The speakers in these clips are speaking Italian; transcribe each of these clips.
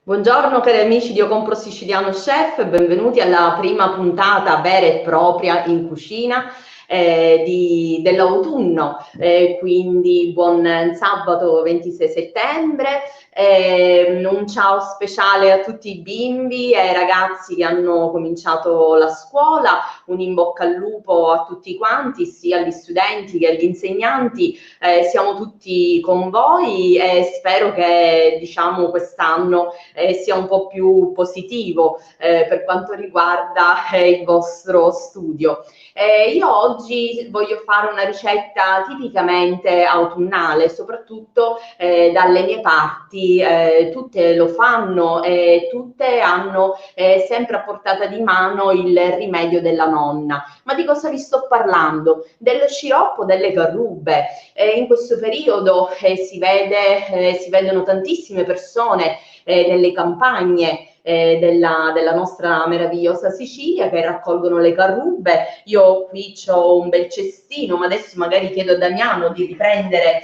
Buongiorno cari amici di Io Compro Siciliano Chef, benvenuti alla prima puntata vera e propria in cucina dell'autunno, quindi buon sabato 26 settembre, un ciao speciale a tutti i bimbi e ai ragazzi che hanno cominciato la scuola, un in bocca al lupo a tutti quanti, sia agli studenti che agli insegnanti, siamo tutti con voi e spero che diciamo quest'anno sia un po' più positivo per quanto riguarda il vostro studio. Io oggi voglio fare una ricetta tipicamente autunnale, soprattutto dalle mie parti, tutte lo fanno e tutte hanno sempre a portata di mano il rimedio della nonna. Ma di cosa vi sto parlando? Dello sciroppo delle carrubbe. In questo periodo si vedono tantissime persone nelle campagne della nostra meravigliosa Sicilia che raccolgono le carrubbe. Io qui ho un bel cestino, ma adesso magari chiedo a Damiano di riprendere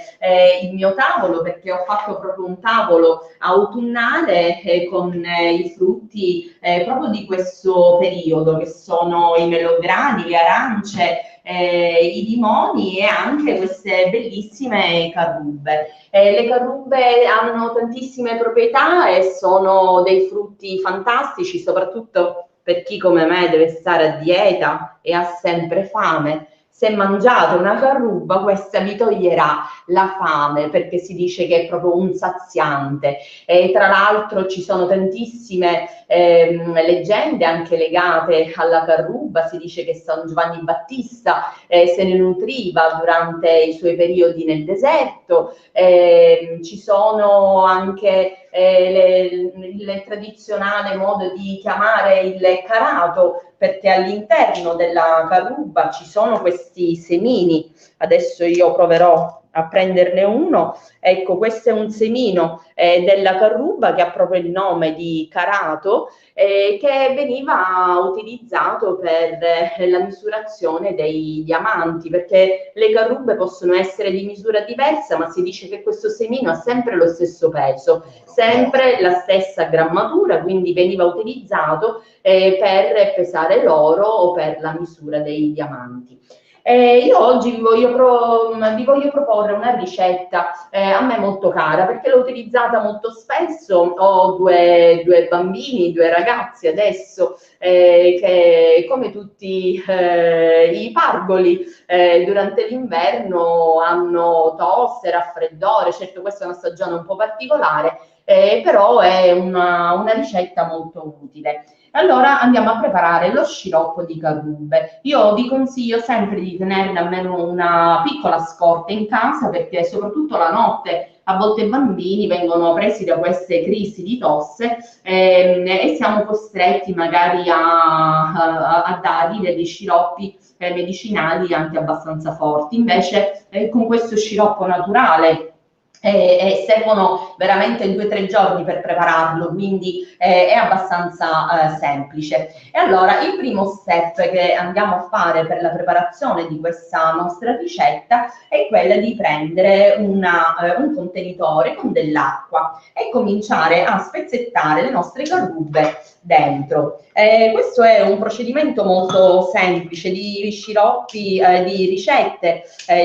il mio tavolo, perché ho fatto proprio un tavolo autunnale con i frutti proprio di questo periodo, che sono i melograni, le arance, i limoni e anche queste bellissime carrubbe. Le carrubbe hanno tantissime proprietà e sono dei frutti fantastici, soprattutto per chi come me deve stare a dieta e ha sempre fame. Se mangiate una carruba, questa vi toglierà la fame, perché si dice che è proprio un saziante. E tra l'altro ci sono tantissime leggende anche legate alla carruba. Si dice che San Giovanni Battista se ne nutriva durante i suoi periodi nel deserto. Ci sono anche il tradizionale modo di chiamare il carato, perché all'interno della carruba ci sono questi semini. Adesso io proverò a prenderne uno. Ecco, questo è un semino della carruba che ha proprio il nome di carato, che veniva utilizzato per la misurazione dei diamanti, perché le carrubbe possono essere di misura diversa, ma si dice che questo semino ha sempre lo stesso peso, sempre la stessa grammatura, quindi veniva utilizzato per pesare l'oro o per la misura dei diamanti. Io oggi vi voglio proporre una ricetta a me molto cara, perché l'ho utilizzata molto spesso. Ho due bambini, due ragazzi adesso che come tutti i pargoli durante l'inverno hanno tosse, raffreddore. Certo, questa è una stagione un po' particolare, però è una ricetta molto utile. Allora andiamo a preparare lo sciroppo di carrubbe. Io vi consiglio sempre di tenerne almeno una piccola scorta in casa, perché soprattutto la notte a volte i bambini vengono presi da queste crisi di tosse e siamo costretti magari a dargli degli sciroppi medicinali anche abbastanza forti. Invece con questo sciroppo naturale servono veramente 2 o 3 giorni per prepararlo, quindi è abbastanza semplice. E allora il primo step che andiamo a fare per la preparazione di questa nostra ricetta è quella di prendere un contenitore con dell'acqua e cominciare a spezzettare le nostre carrubbe dentro. Questo è un procedimento molto semplice. Di sciroppi, di ricette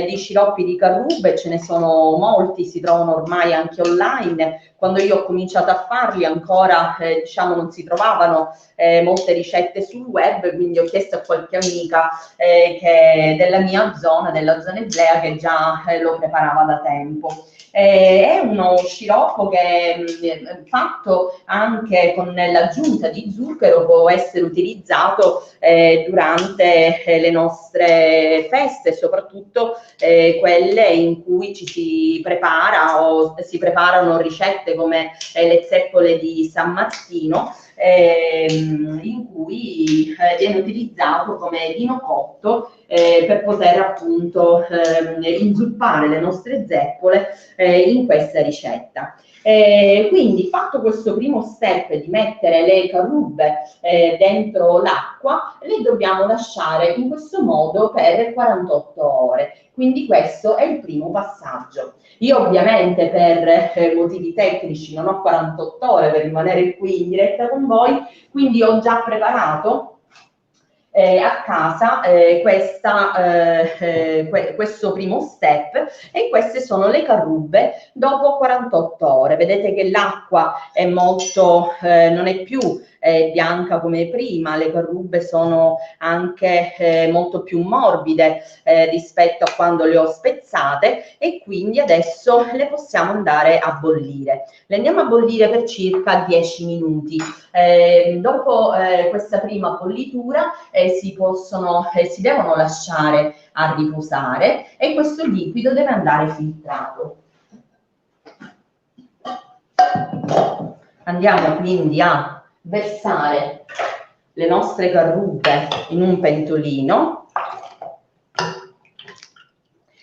di sciroppi di carrubbe ce ne sono molti, si trovano ormai anche online. Quando io ho cominciato a farli ancora diciamo non si trovavano molte ricette sul web, quindi ho chiesto a qualche amica della mia zona, della zona eblea, che già lo preparava da tempo. È uno sciroppo che fatto anche con l'aggiunta di zucchero può essere utilizzato durante le nostre feste, soprattutto quelle in cui ci si prepara o si preparano ricette come le zeppole di San Martino. in cui viene utilizzato come vino cotto per poter appunto inzuppare le nostre zeppole in questa ricetta. Quindi fatto questo primo step di mettere le carrubbe dentro l'acqua, le dobbiamo lasciare in questo modo per 48 ore. Quindi questo è il primo passaggio. Io ovviamente per motivi tecnici non ho 48 ore per rimanere qui in diretta con voi, quindi ho già preparato a casa questo primo step, e queste sono le carrubbe dopo 48 ore. Vedete che l'acqua è molto, non è più bianca come prima, le carrubbe sono anche molto più morbide rispetto a quando le ho spezzate, e quindi adesso le possiamo andare a bollire. Le andiamo a bollire per circa 10 minuti. Dopo questa prima bollitura si devono lasciare a riposare, e questo liquido deve andare filtrato. Andiamo quindi a versare le nostre carrubbe in un pentolino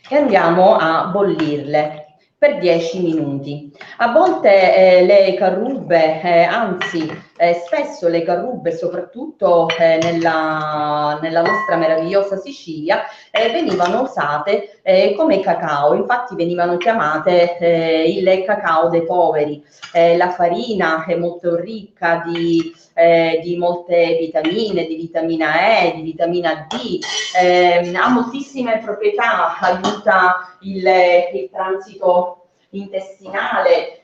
e andiamo a bollirle per 10 minuti. A volte le carrubbe, anzi spesso le carrubbe, soprattutto nella nostra meravigliosa Sicilia, venivano usate come cacao, infatti venivano chiamate il cacao dei poveri. La farina è molto ricca di molte vitamine, di vitamina E, di vitamina D, ha moltissime proprietà, aiuta il transito intestinale,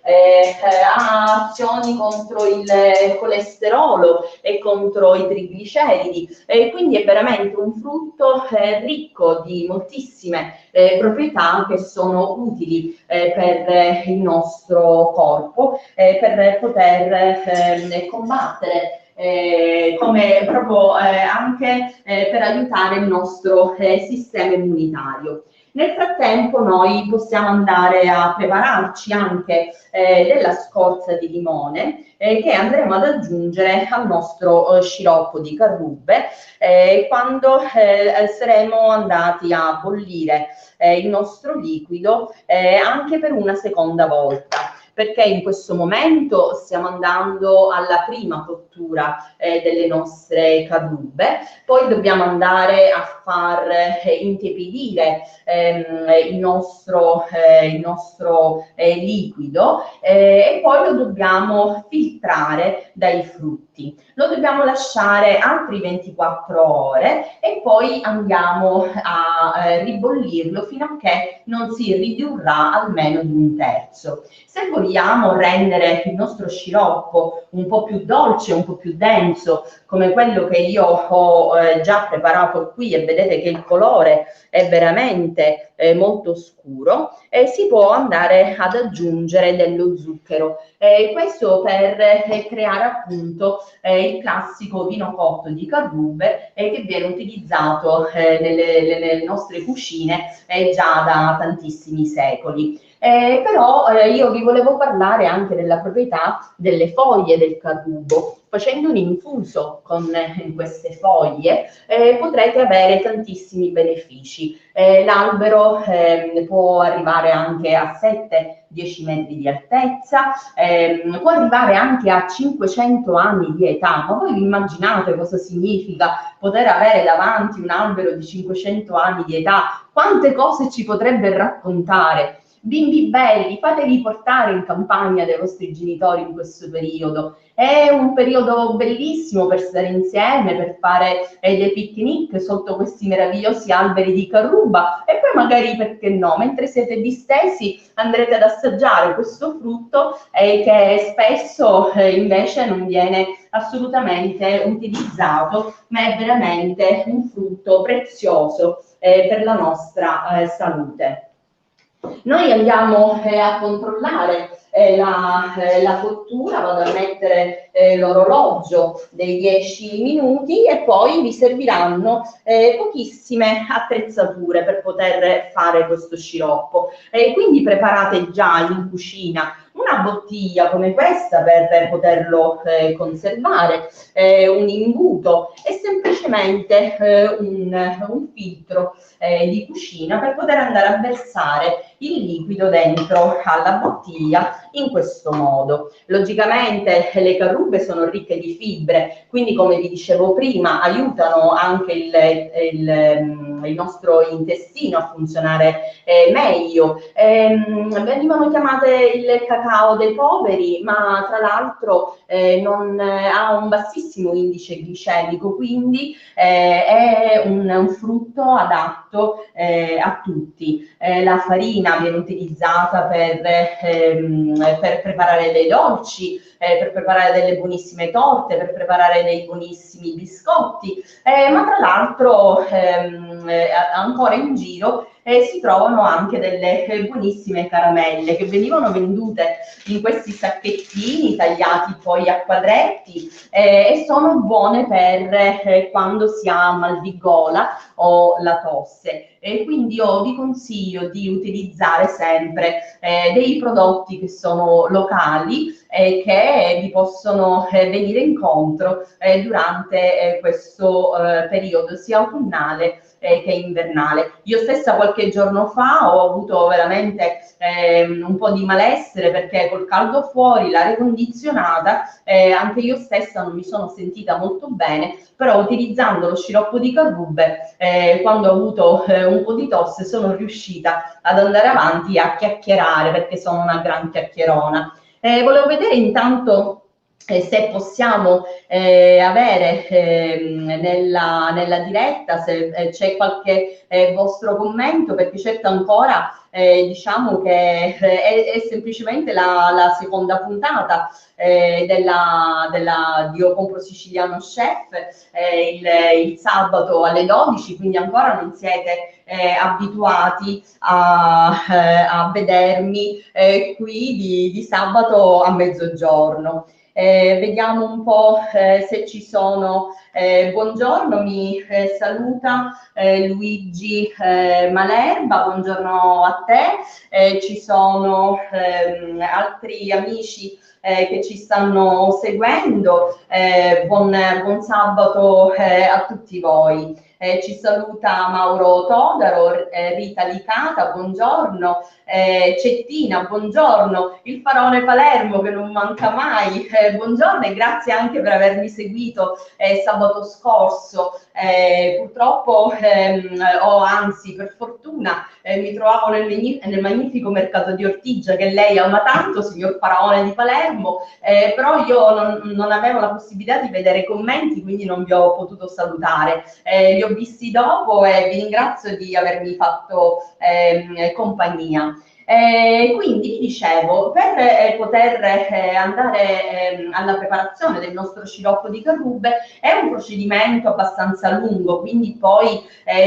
ha azioni contro il colesterolo e contro i trigliceridi, quindi è veramente un frutto ricco di moltissime proprietà che sono utili per il nostro corpo, per poter combattere come proprio anche per aiutare il nostro sistema immunitario. Nel frattempo noi possiamo andare a prepararci anche della scorza di limone che andremo ad aggiungere al nostro sciroppo di carrubbe quando saremo andati a bollire il nostro liquido anche per una seconda volta, perché in questo momento stiamo andando alla prima cottura delle nostre carrubbe, poi dobbiamo andare a far intiepidire il nostro liquido e poi lo dobbiamo filtrare dai frutti. Lo dobbiamo lasciare altri 24 ore e poi andiamo a ribollirlo fino a che non si ridurrà almeno di un terzo. Se vogliamo rendere il nostro sciroppo un po' più dolce, un po' più denso, come quello che io ho già preparato qui, e vedete che il colore è veramente molto scuro, si può andare ad aggiungere dello zucchero. Questo per creare appunto il classico vino cotto di carrubbe che viene utilizzato nelle nostre cucine già da tantissimi secoli. Però io vi volevo parlare anche della proprietà delle foglie del carrubo. Facendo un infuso con queste foglie potrete avere tantissimi benefici. L'albero può arrivare anche a 7-10 metri di altezza, può arrivare anche a 500 anni di età. Ma voi vi immaginate cosa significa poter avere davanti un albero di 500 anni di età? Quante cose ci potrebbe raccontare? Bimbi belli, fatevi portare in campagna dai vostri genitori in questo periodo. È un periodo bellissimo per stare insieme, per fare dei picnic sotto questi meravigliosi alberi di carruba, e poi magari, perché no, mentre siete distesi andrete ad assaggiare questo frutto che spesso invece non viene assolutamente utilizzato, ma è veramente un frutto prezioso per la nostra salute. Noi andiamo a controllare la cottura, vado a mettere l'orologio dei 10 minuti e poi vi serviranno pochissime attrezzature per poter fare questo sciroppo. Quindi preparate già in cucina una bottiglia come questa per poterlo conservare, un imbuto e semplicemente un filtro di cucina per poter andare a versare il liquido dentro alla bottiglia in questo modo. Logicamente le carrubbe sono ricche di fibre, quindi come vi dicevo prima aiutano anche il nostro intestino a funzionare meglio. Venivano chiamate il cacao dei poveri, ma tra l'altro ha un bassissimo indice glicemico, quindi è un frutto adatto a tutti. La farina viene utilizzata per preparare dei dolci, per preparare delle buonissime torte, per preparare dei buonissimi biscotti, ma tra l'altro ancora in giro si trovano anche delle buonissime caramelle che venivano vendute in questi sacchettini tagliati poi a quadretti e sono buone per quando si ha mal di gola o la tosse. E quindi io vi consiglio di utilizzare sempre dei prodotti che sono locali e che vi possono venire incontro durante questo periodo sia autunnale che invernale. Io stessa qualche giorno fa ho avuto veramente un po' di malessere perché col caldo fuori, l'aria condizionata, anche io stessa non mi sono sentita molto bene, però utilizzando lo sciroppo di carrubbe, quando ho avuto un po' di tosse, sono riuscita ad andare avanti a chiacchierare perché sono una gran chiacchierona. Volevo vedere intanto se possiamo avere nella diretta se c'è qualche vostro commento, perché certo ancora diciamo che è semplicemente la seconda puntata di Io Compro Siciliano Chef il sabato alle 12, quindi ancora non siete abituati a vedermi qui di sabato a mezzogiorno. Vediamo un po' se ci sono. Buongiorno, mi saluta Luigi Malerba, buongiorno a te. Ci sono altri amici che ci stanno seguendo. Buon sabato a tutti voi. Ci saluta Mauro Todaro, Rita Licata, buongiorno, Cettina, buongiorno, il Faraone Palermo che non manca mai, buongiorno e grazie anche per avermi seguito sabato scorso. Purtroppo anzi per fortuna mi trovavo nel magnifico mercato di Ortigia che lei ama tanto, signor Faraone di Palermo, però io non avevo la possibilità di vedere i commenti, quindi non vi ho potuto salutare. Li ho visti dopo e vi ringrazio di avermi fatto compagnia. Quindi dicevo, per poter andare alla preparazione del nostro sciroppo di carrubbe è un procedimento abbastanza lungo, quindi poi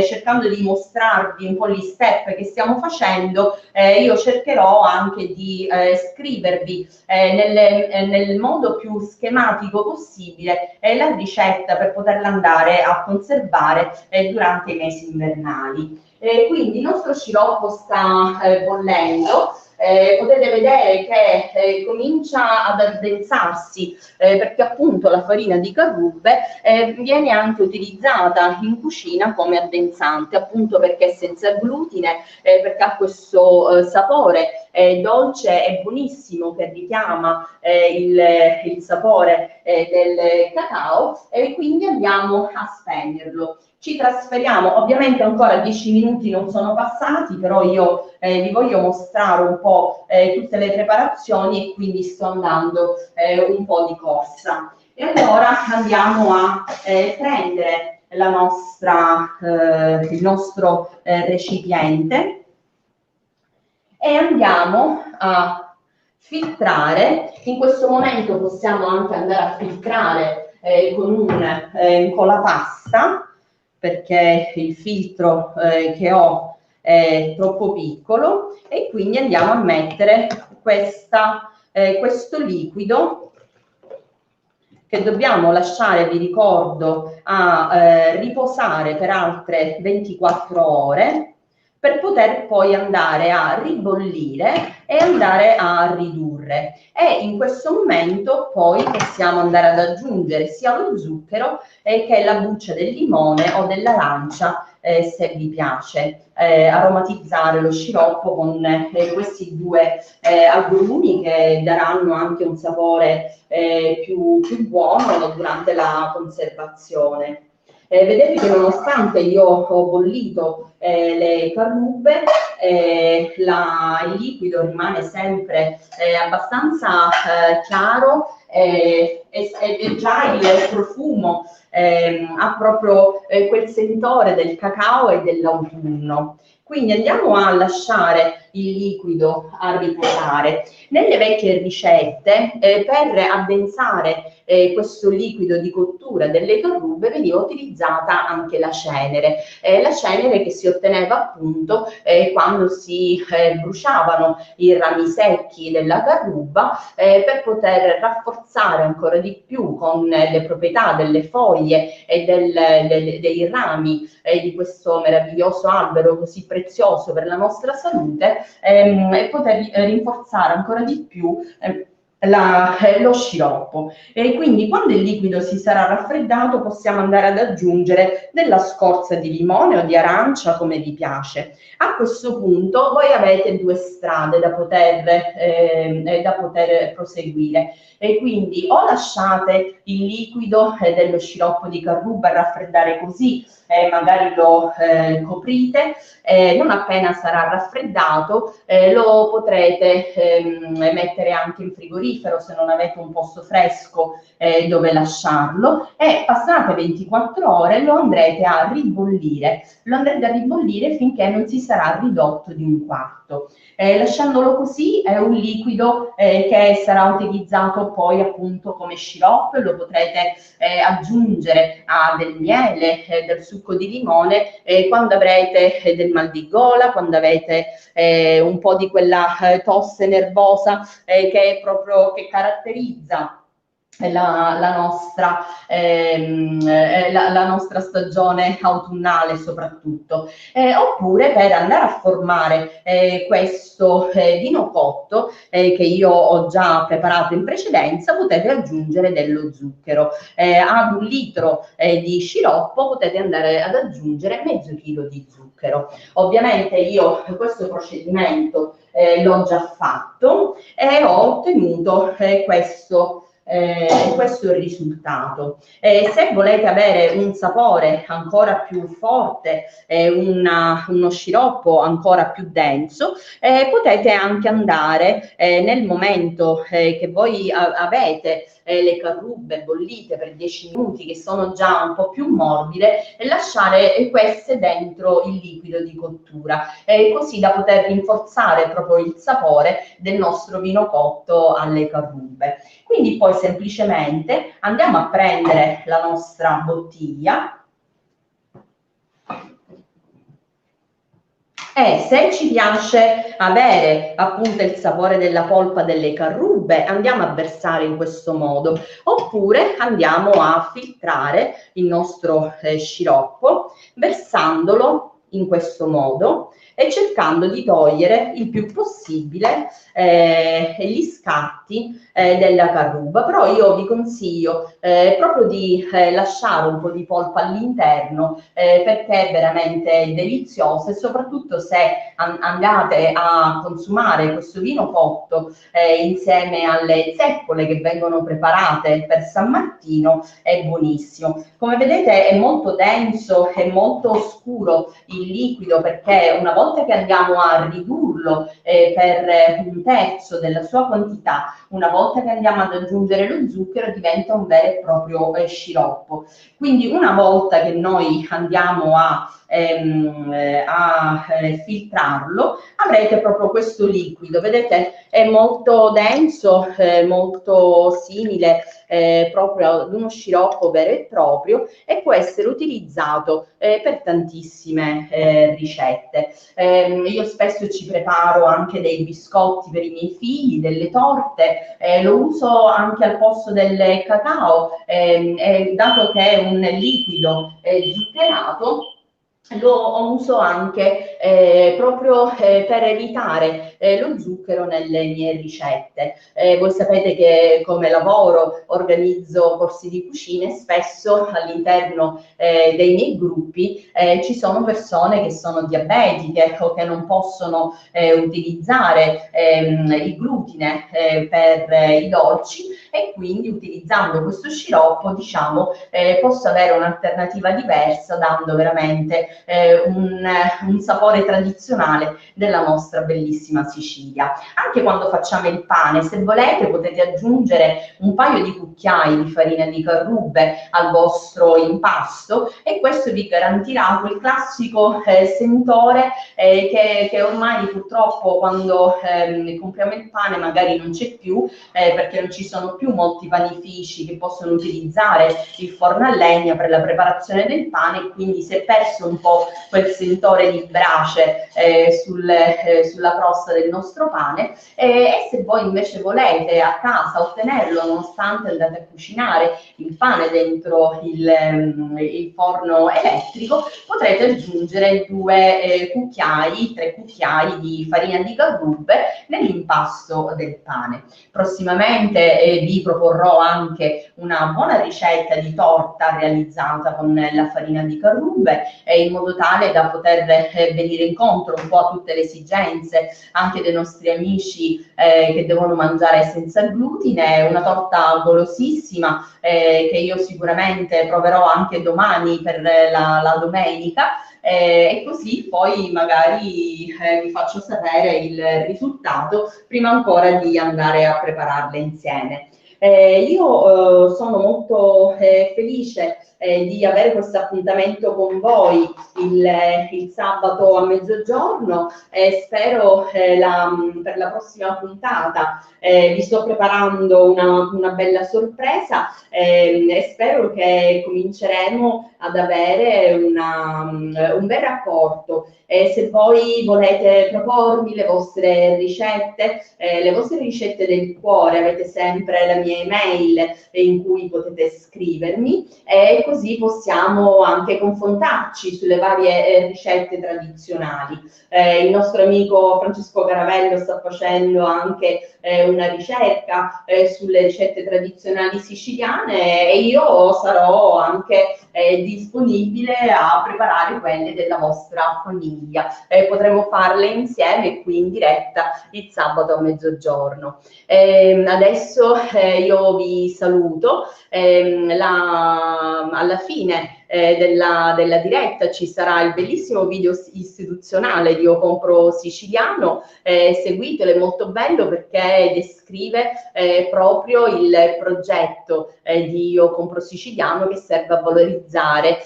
cercando di mostrarvi un po' gli step che stiamo facendo, io cercherò anche di scrivervi nel modo più schematico possibile la ricetta per poterla andare a conservare durante i mesi invernali. Quindi il nostro sciroppo sta bollendo, potete vedere che comincia ad addensarsi perché appunto la farina di carrubbe viene anche utilizzata in cucina come addensante, appunto perché è senza glutine, perché ha questo sapore dolce e buonissimo che richiama il sapore del cacao e quindi andiamo a spegnerlo. Ci trasferiamo, ovviamente ancora 10 minuti non sono passati, però io vi voglio mostrare un po' tutte le preparazioni e quindi sto andando un po' di corsa. E allora andiamo a prendere il nostro recipiente e andiamo a filtrare. In questo momento possiamo anche andare a filtrare con un colapasta, perché il filtro che ho è troppo piccolo e quindi andiamo a mettere questo liquido che dobbiamo lasciare, vi ricordo, a riposare per altre 24 ore per poter poi andare a ribollire e andare a ridurre. ridurre, e in questo momento poi possiamo andare ad aggiungere sia lo zucchero che la buccia del limone o dell'arancia, se vi piace, aromatizzare lo sciroppo con questi due agrumi che daranno anche un sapore più buono durante la conservazione. Vedete che nonostante io ho bollito le carrube, il liquido rimane sempre abbastanza chiaro, e già il profumo ha proprio quel sentore del cacao e dell'autunno. Quindi andiamo a lasciare il liquido a riposare. Nelle vecchie ricette, per addensare questo liquido di cottura delle carrube veniva utilizzata anche la cenere che si otteneva appunto quando si bruciavano i rami secchi della carruba, per poter rafforzare ancora di più con le proprietà delle foglie e dei rami di questo meraviglioso albero così prezioso per la nostra salute, e poter rinforzare ancora di più lo sciroppo. E quindi quando il liquido si sarà raffreddato possiamo andare ad aggiungere della scorza di limone o di arancia, come vi piace. A questo punto voi avete due strade da poter proseguire, e quindi o lasciate il liquido dello sciroppo di carruba raffreddare così, magari lo coprite, non appena sarà raffreddato lo potrete mettere anche in frigorifero se non avete un posto fresco dove lasciarlo, e passate 24 ore lo andrete a ribollire finché non si sarà ridotto di un quarto. Lasciandolo così è un liquido che sarà utilizzato poi appunto come sciroppo, e lo potrete aggiungere a del miele, del succo di limone, quando avrete del mal di gola, quando avete un po' di quella tosse nervosa che caratterizza la nostra stagione autunnale soprattutto, oppure per andare a formare questo vino cotto che io ho già preparato in precedenza, potete aggiungere dello zucchero. Ad un litro di sciroppo potete andare ad aggiungere mezzo chilo di zucchero. Ovviamente io questo procedimento l'ho già fatto e ho ottenuto questo è il risultato. Se volete avere un sapore ancora più forte, uno sciroppo ancora più denso, potete anche andare nel momento che voi avete le carrube bollite per 10 minuti, che sono già un po' più morbide, e lasciare queste dentro il liquido di cottura, così da poter rinforzare proprio il sapore del nostro vino cotto alle carrube. Quindi poi semplicemente andiamo a prendere la nostra bottiglia, e se ci piace avere appunto il sapore della polpa delle carrube, andiamo a versare in questo modo, oppure andiamo a filtrare il nostro sciroppo versandolo in questo modo e cercando di togliere il più possibile gli scarti della carruba. Però io vi consiglio proprio di lasciare un po' di polpa all'interno, perché è veramente deliziosa, e soprattutto se andate a consumare questo vino cotto insieme alle zeppole che vengono preparate per San Martino, è buonissimo. Come vedete è molto denso, è molto scuro il liquido, perché una volta che andiamo a ridurlo per un terzo della sua quantità, una volta che andiamo ad aggiungere lo zucchero, diventa un vero e proprio sciroppo. Quindi una volta che noi andiamo a filtrarlo, avrete proprio questo liquido. Vedete, è molto denso, molto simile proprio ad uno sciroppo vero e proprio, e può essere utilizzato per tantissime ricette. Io spesso ci preparo anche dei biscotti per i miei figli, delle torte, lo uso anche al posto del cacao, dato che è un liquido zuccherato, lo uso anche proprio per evitare lo zucchero nelle mie ricette. Voi sapete che come lavoro organizzo corsi di cucina e spesso all'interno dei miei gruppi ci sono persone che sono diabetiche o che non possono utilizzare il glutine per i dolci, e quindi utilizzando questo sciroppo, diciamo, posso avere un'alternativa diversa, dando veramente un sapore tradizionale della nostra bellissima Sicilia. Anche quando facciamo il pane, se volete, potete aggiungere un paio di cucchiai di farina di carrube al vostro impasto, e questo vi garantirà quel classico sentore che ormai purtroppo quando compriamo il pane magari non c'è più, perché non ci sono più molti panifici che possono utilizzare il forno a legna per la preparazione del pane, e quindi si è perso un po' quel sentore di brace sulla crosta del nostro pane. E se voi invece volete a casa ottenerlo, nonostante andate a cucinare il pane dentro il forno elettrico, potrete aggiungere 2 cucchiai, 3 cucchiai di farina di carrube nell'impasto del pane. Prossimamente vi proporrò anche una buona ricetta di torta realizzata con la farina di carrube, in modo tale da poter venire incontro un po' a tutte le esigenze anche dei nostri amici che devono mangiare senza glutine. Una torta golosissima che io sicuramente proverò anche domani per la domenica, e così poi magari vi faccio sapere il risultato prima ancora di andare a prepararle insieme. Io sono molto felice di avere questo appuntamento con voi il sabato a mezzogiorno. Spero per la prossima puntata vi sto preparando una bella sorpresa, e spero che cominceremo ad avere un bel rapporto. Se voi volete propormi le vostre ricette del cuore, avete sempre la mia email in cui potete scrivermi, e così possiamo anche confrontarci sulle varie ricette tradizionali. Il nostro amico Francesco Caravello sta facendo anche una ricerca sulle ricette tradizionali siciliane, e io sarò anche disponibile a preparare quelle della vostra famiglia. Potremo farle insieme qui in diretta il sabato a mezzogiorno. Adesso io vi saluto. Alla fine della diretta ci sarà il bellissimo video istituzionale di Io Compro Siciliano, seguitelo, è molto bello perché descrive proprio il progetto di Io Compro Siciliano, che serve a valorizzare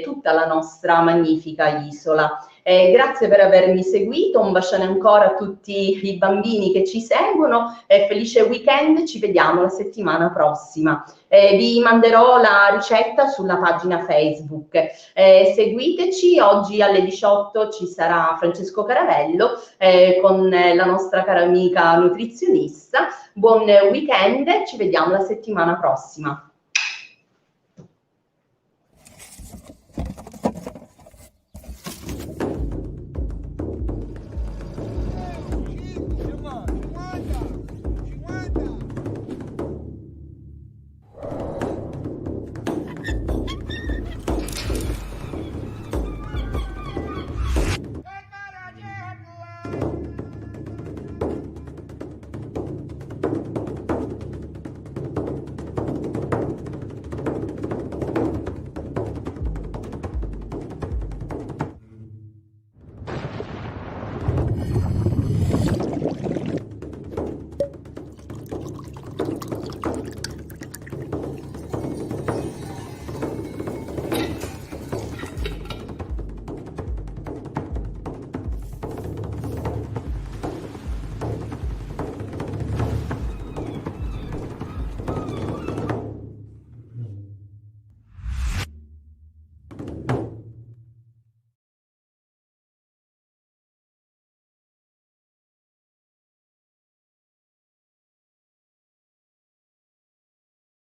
tutta la nostra magnifica isola. Grazie per avermi seguito, un bacione ancora a tutti i bambini che ci seguono, felice weekend, ci vediamo la settimana prossima. Vi manderò la ricetta sulla pagina Facebook. Seguiteci, oggi alle 18 ci sarà Francesco Caravello con la nostra cara amica nutrizionista. Buon weekend, ci vediamo la settimana prossima.